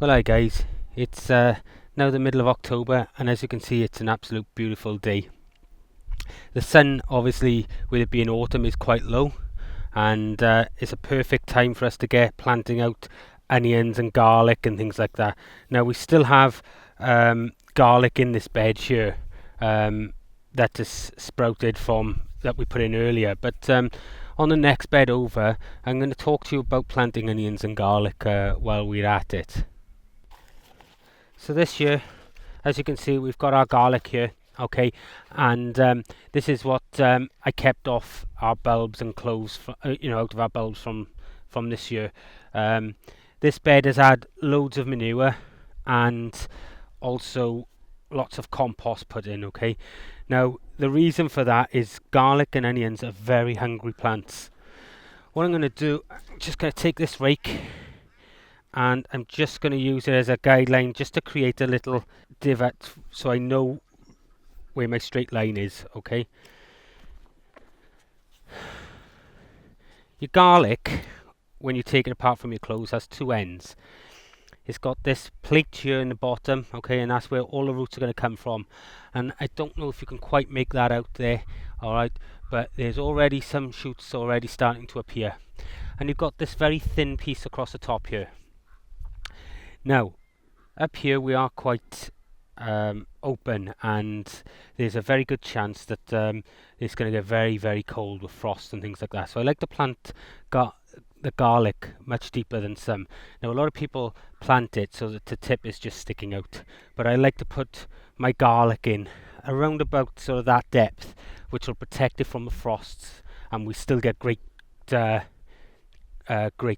Well, hi guys, it's now the middle of October, and as you can see, it's an absolute beautiful day. The sun, obviously, with it being autumn, is quite low, and it's a perfect time for us to get planting out onions and garlic and things like that. Now, we still have garlic in this bed here that is sprouted from that we put in earlier, but on the next bed over, I'm going to talk to you about planting onions and garlic while we're at it. So this year, as you can see, we've got our garlic here, okay, and this is what I kept off our bulbs and cloves, out of our bulbs from this year. This bed has had loads of manure and also lots of compost put in, okay. Now, the reason for that is garlic and onions are very hungry plants. What I'm going to do, I'm just going to take this rake and I'm just going to use it as a guideline just to create a little divot so I know where my straight line is, okay. Your garlic, when you take it apart from your cloves, has two ends. It's got this plate here in the bottom, okay, and that's where all the roots are going to come from. And I don't know if you can quite make that out there, alright, but there's already some shoots already starting to appear. And you've got this very thin piece across the top here. Now, up here we are quite open, and there's a very good chance that it's going to get very, very cold with frost and things like that. So I like to plant the garlic much deeper than some. Now, a lot of people plant it so that the tip is just sticking out, but I like to put my garlic in around about sort of that depth, which will protect it from the frosts, and we still get great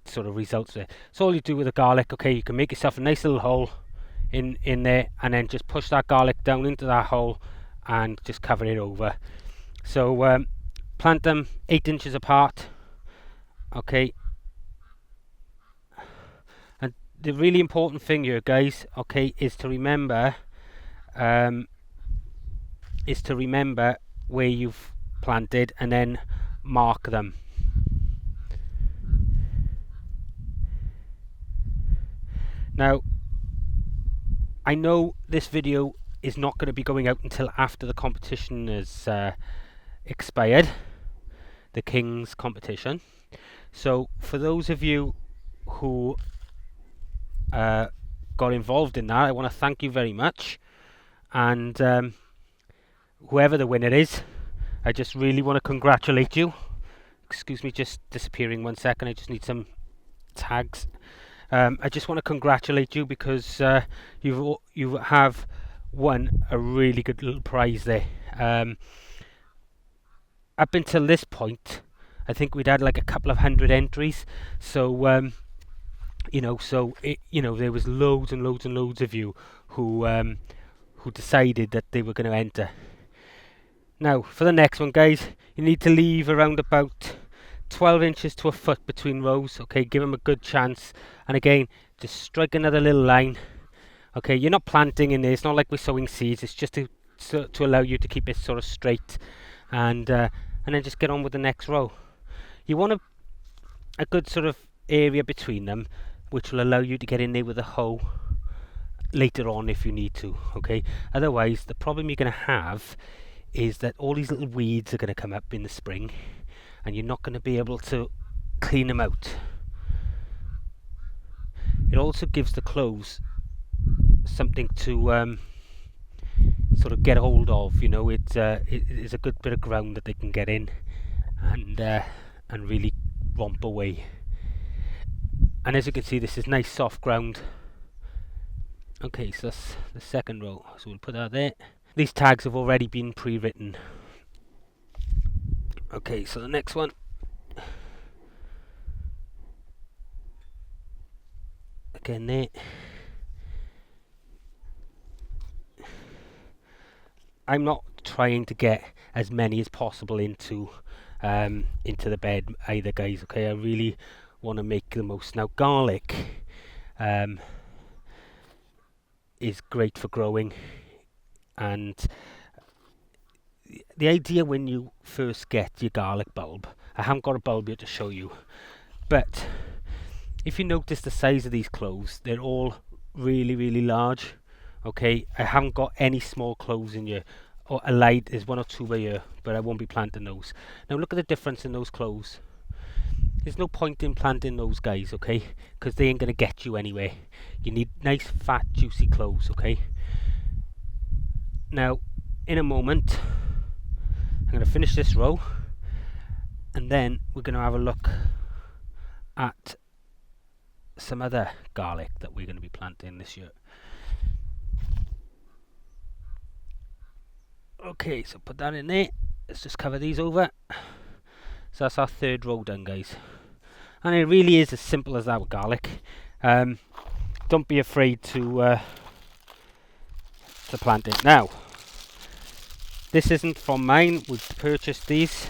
sort of results there. So all you do with the garlic, okay, you can make yourself a nice little hole in there, and then just push that garlic down into that hole and just cover it over. So plant them 8 inches apart, okay. And the really important thing here, guys, okay, is to remember where you've planted and then mark them. Now, I know this video is not going to be going out until after the competition is expired, the King's competition. So for those of you who got involved in that, I want to thank you very much. And whoever the winner is, I just really want to congratulate you. Excuse me, just disappearing 1 second. I just need some tags. I just want to congratulate you because you have won a really good little prize there. Up until this point, I think we'd had like a couple of hundred entries. So there was loads and loads and loads of you who decided that they were going to enter. Now, for the next one, guys, you need to leave around about 12 inches to a foot between rows, okay, give them a good chance. And again, just strike another little line, okay. You're not planting in there, it's not like we're sowing seeds, it's just to allow you to keep it sort of straight, and then just get on with the next row. You want a good sort of area between them, which will allow you to get in there with a hoe later on if you need to, okay. Otherwise, the problem you're going to have is that all these little weeds are going to come up in the spring, and you're not going to be able to clean them out. It also gives the cloves something to sort of get hold of. It is a good bit of ground that they can get in and really romp away. And as you can see, this is nice soft ground. Okay, so that's the second row. So we'll put that there. These tags have already been pre-written. Okay, so the next one. Again there. I'm not trying to get as many as possible into the bed either, guys, okay. I really want to make the most. Now, garlic is great for growing, and the idea when you first get your garlic bulb, I haven't got a bulb here to show you, but if you notice the size of these cloves, they're all really large. Okay, I haven't got any small cloves in here. Or a light, there's 1 or 2 by here, but I won't be planting those. Now look at the difference in those cloves. There's no point in planting those guys, okay, because they ain't going to get you anywhere. You need nice fat juicy cloves, okay. Now in a moment I'm going to finish this row, and then we're going to have a look at some other garlic that we're going to be planting this year. Okay, so put that in there. Let's just cover these over. So that's our 3rd row done, guys. And it really is as simple as that with garlic. Don't be afraid to plant it. Now, this isn't from mine. We've purchased these,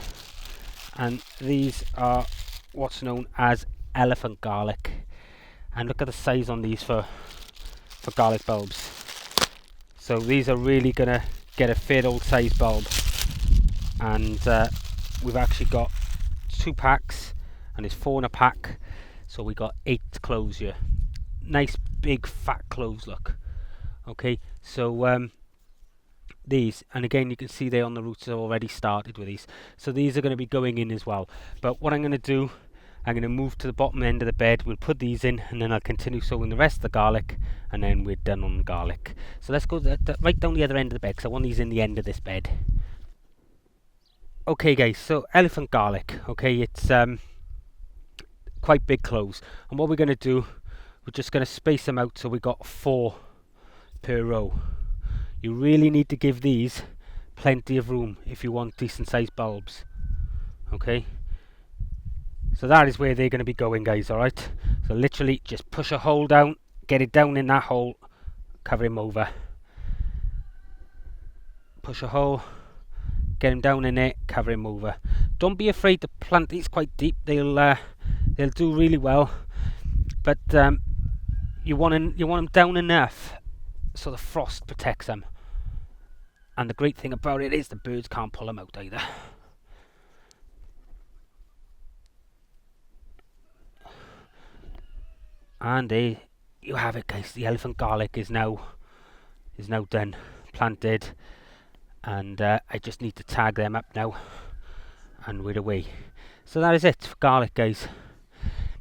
and these are what's known as elephant garlic. And look at the size on these for garlic bulbs. So these are really gonna get a fair old size bulb, and we've actually got 2 packs, and it's 4 in a pack, so we got 8 cloves here. Nice big fat cloves, look. Okay, so these, and again you can see they on the roots have already started with these, so these are going to be going in as well. But what I'm going to do, I'm going to move to the bottom end of the bed, we'll put these in, and then I'll continue sowing the rest of the garlic, and then we're done on garlic. So let's go right down the other end of the bed, because I want these in the end of this bed. Okay guys, so elephant garlic, okay, it's quite big cloves, and what we're going to do, we're just going to space them out so we got 4 per row. You really need to give these plenty of room if you want decent sized bulbs. Okay, so that is where they're going to be going, guys. Alright, so literally just push a hole down, get it down in that hole, cover him over, push a hole, get him down in it, cover him over. Don't be afraid to plant these quite deep. They'll do really well, but you want them down enough so the frost protects them. And the great thing about it is the birds can't pull them out either. And there you have it, guys. The elephant garlic is now done, planted, and I just need to tag them up now, and we're away. So that is it for garlic, guys.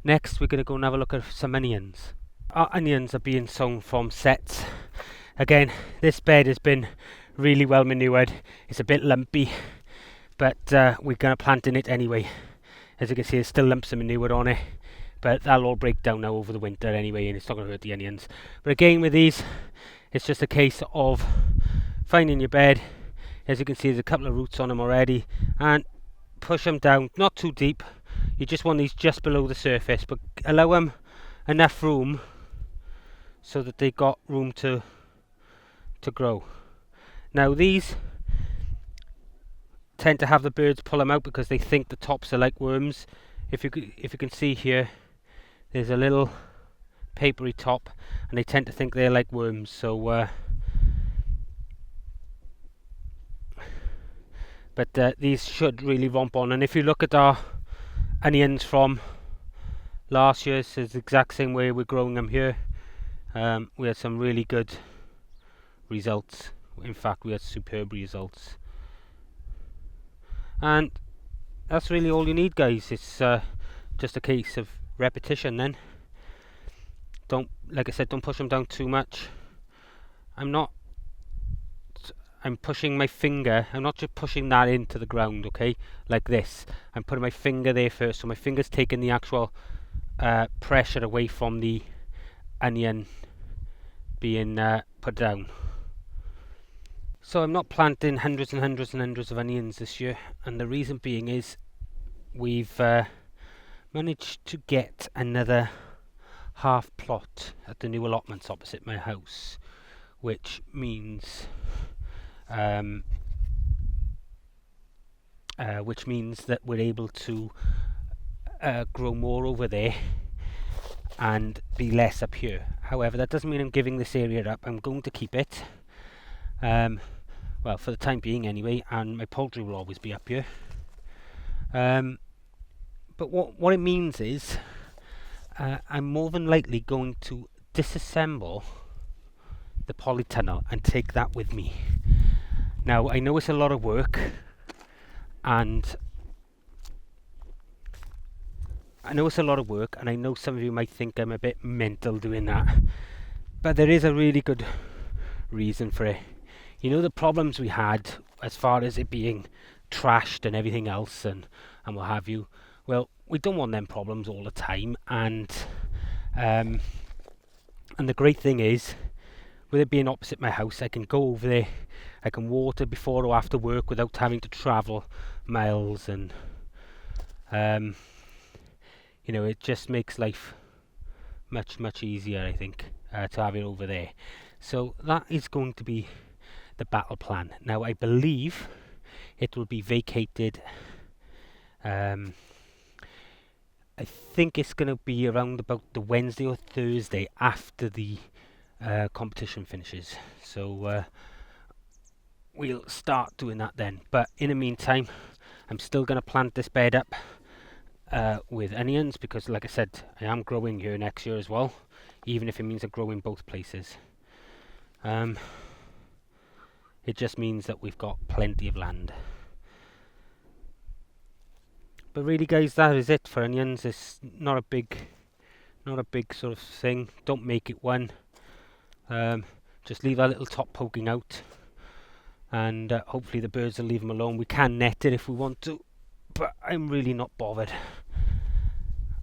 Next we're going to go and have a look at some onions. Our onions are being sown from sets. Again, this bed has been really well manured. It's a bit lumpy, but we're going to plant in it anyway. As you can see, there's still lumps of manure on it, but that'll all break down now over the winter anyway, and it's not going to hurt the onions. But again, with these, it's just a case of finding your bed. As you can see, there's a couple of roots on them already, and push them down, not too deep. You just want these just below the surface, but allow them enough room so that they got room to grow. Now these tend to have the birds pull them out because they think the tops are like worms. If you can see here, there's a little papery top, and they tend to think they're like worms. So but these should really romp on. And if you look at our onions from last year, it's the exact same way we're growing them here. We had some really good results. In fact, we had superb results, and that's really all you need, guys. It's just a case of repetition. Then like I said, don't push them down too much. I'm pushing my finger. I'm not just pushing that into the ground, okay, like this. I'm putting my finger there first, so my finger's taking the actual pressure away from the onion being put down. So I'm not planting hundreds and hundreds and hundreds of onions this year, and the reason being is we've managed to get another half plot at the new allotments opposite my house, which means that we're able to grow more over there and be less up here. However, that doesn't mean I'm giving this area up. I'm going to keep it. Well, for the time being anyway, and my poultry will always be up here. But what it means is I'm more than likely going to disassemble the polytunnel and take that with me. Now, I know it's a lot of work, and I know some of you might think I'm a bit mental doing that, but there is a really good reason for it. You know, the problems we had as far as it being trashed and everything else and what have you, well, we don't want them problems all the time, and the great thing is, with it being opposite my house, I can go over there, I can water before or after work without having to travel miles, and you know, it just makes life much easier, I think, to have it over there. So that is going to be the battle plan. Now, I believe it will be vacated. I think it's going to be around about the Wednesday or Thursday after the competition finishes. So we'll start doing that then. But in the meantime, I'm still going to plant this bed up with onions, because like I said, I am growing here next year as well, even if it means I grow in both places. It just means that we've got plenty of land. But really, guys, that is it for onions. It's not a big sort of thing. Don't make it one. Just leave that little top poking out, and hopefully the birds will leave them alone. We can net it if we want to, but I'm really not bothered.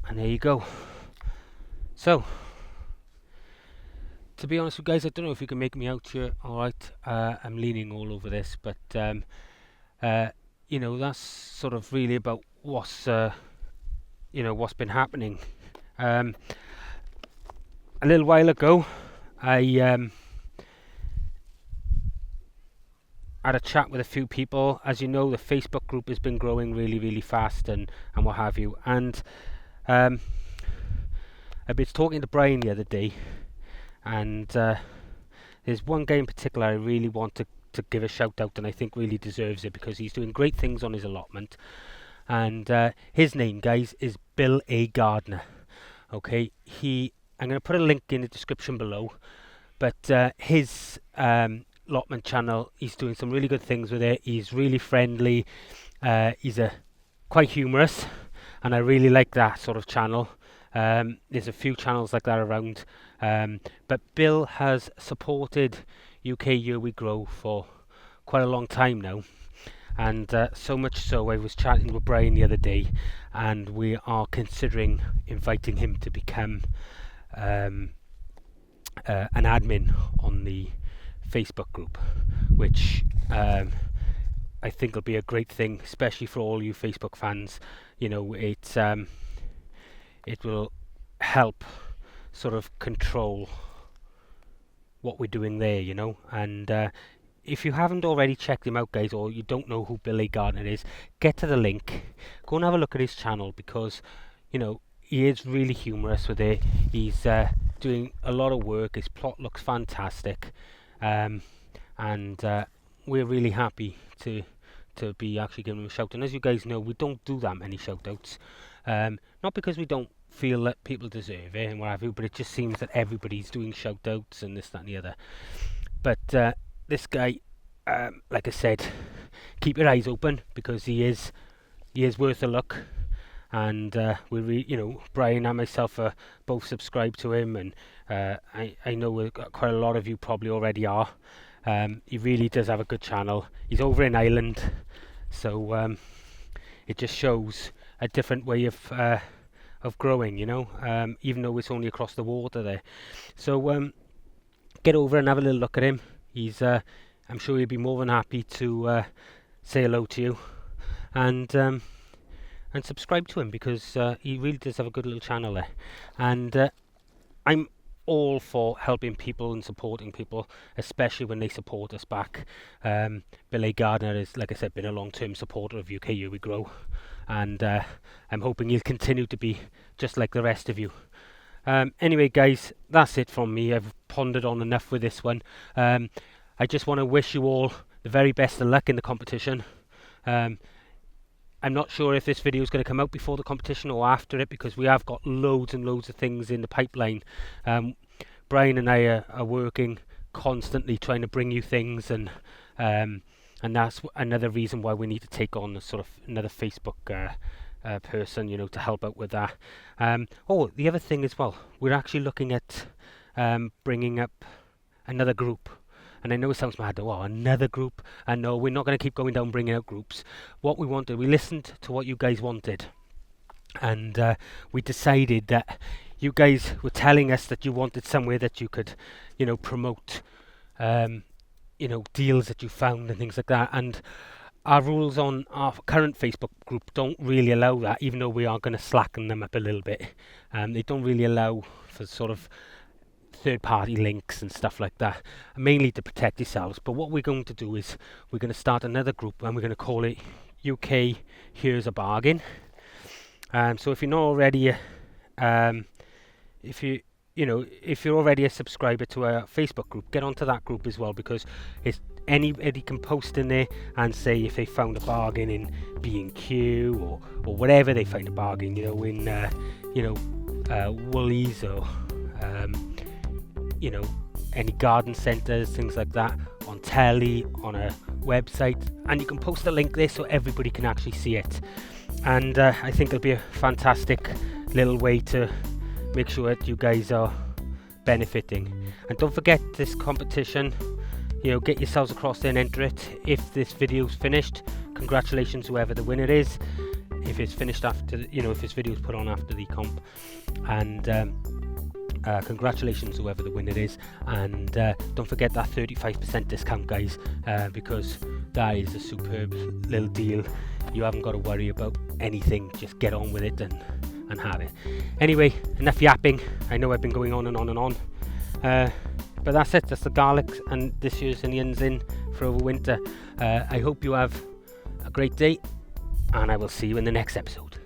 And there you go. So, to be honest with you guys, I don't know if you can make me out here. Alright, I'm leaning all over this, but you know, that's sort of really about what's what's been happening. A little while ago, I had a chat with a few people. As you know, the Facebook group has been growing really fast and what have you. And I was talking to Brian the other day, and there's one guy in particular I really want to give a shout out, and I think really deserves it, because he's doing great things on his allotment. And his name, guys, is Bill A. Gardner. Okay, I'm going to put a link in the description below, but his allotment channel, he's doing some really good things with it. He's really friendly, he's quite humorous, and I really like that sort of channel. There's a few channels like that around, but Bill has supported UK Year We Grow for quite a long time now, and so much so I was chatting with Brian the other day, and we are considering inviting him to become an admin on the Facebook group, which I think will be a great thing, especially for all you Facebook fans. You know, it will help sort of control what we're doing there, you know. And if you haven't already checked him out, guys, or you don't know who Billy Gardner is, get to the link, go and have a look at his channel, because, you know, he is really humorous with it. He's doing a lot of work. His plot looks fantastic, and we're really happy to be actually giving him a shout. And as you guys know, we don't do that many shout outs, not because we don't feel that people deserve it and what have you, but it just seems that everybody's doing shout outs and this, that and the other. But this guy, like I said, keep your eyes open, because he is worth a look. And you know, Brian and myself are both subscribed to him, and I know quite a lot of you probably already are. He really does have a good channel. He's over in Ireland, so it just shows a different way of growing, you know, even though it's only across the water there. So get over and have a little look at him. He's I'm sure he'll be more than happy to say hello to you, and subscribe to him, because he really does have a good little channel there. And I'm all for helping people and supporting people, especially when they support us back. Billy Gardner is, like I said, been a long-term supporter of UK Year We Grow, and I'm hoping he'll continue to be just like the rest of you. Anyway, guys, that's it from me. I've pondered on enough with this one. I just want to wish you all the very best of luck in the competition. I'm not sure if this video is going to come out before the competition or after it, because we have got loads and loads of things in the pipeline. Brian and I are working constantly trying to bring you things, and that's another reason why we need to take on a sort of another Facebook person, to help out with that. The other thing as well, we're actually looking at bringing up another group. And I know it sounds mad, another group. And no, we're not going to keep going down bringing out groups. What we wanted, we listened to what you guys wanted. And we decided that you guys were telling us that you wanted somewhere that you could, promote, deals that you found and things like that. And our rules on our current Facebook group don't really allow that, even though we are going to slacken them up a little bit. They don't really allow for sort of third-party links and stuff like that, mainly to protect yourselves. But what we're going to do is we're going to start another group, and we're going to call it UK Here's a Bargain. So if you're not already, if you're already a subscriber to our Facebook group, get onto that group as well, because anybody can post in there and say if they found a bargain in B&Q or whatever they find a bargain, in Woolies or any garden centres, things like that, on telly, on a website, and you can post a link there so everybody can actually see it. And I think it'll be a fantastic little way to make sure that you guys are benefiting. And don't forget this competition, get yourselves across there and enter it. If this video's finished, congratulations whoever the winner is. If it's finished after, if this video's put on after the comp, and congratulations whoever the winner is. And don't forget that 35% discount, guys, because that is a superb little deal. You haven't got to worry about anything, just get on with it and have it. Anyway, enough yapping. I know I've been going on and on and on, but that's it. That's the garlic and this year's onions in for over winter. I hope you have a great day, and I will see you in the next episode.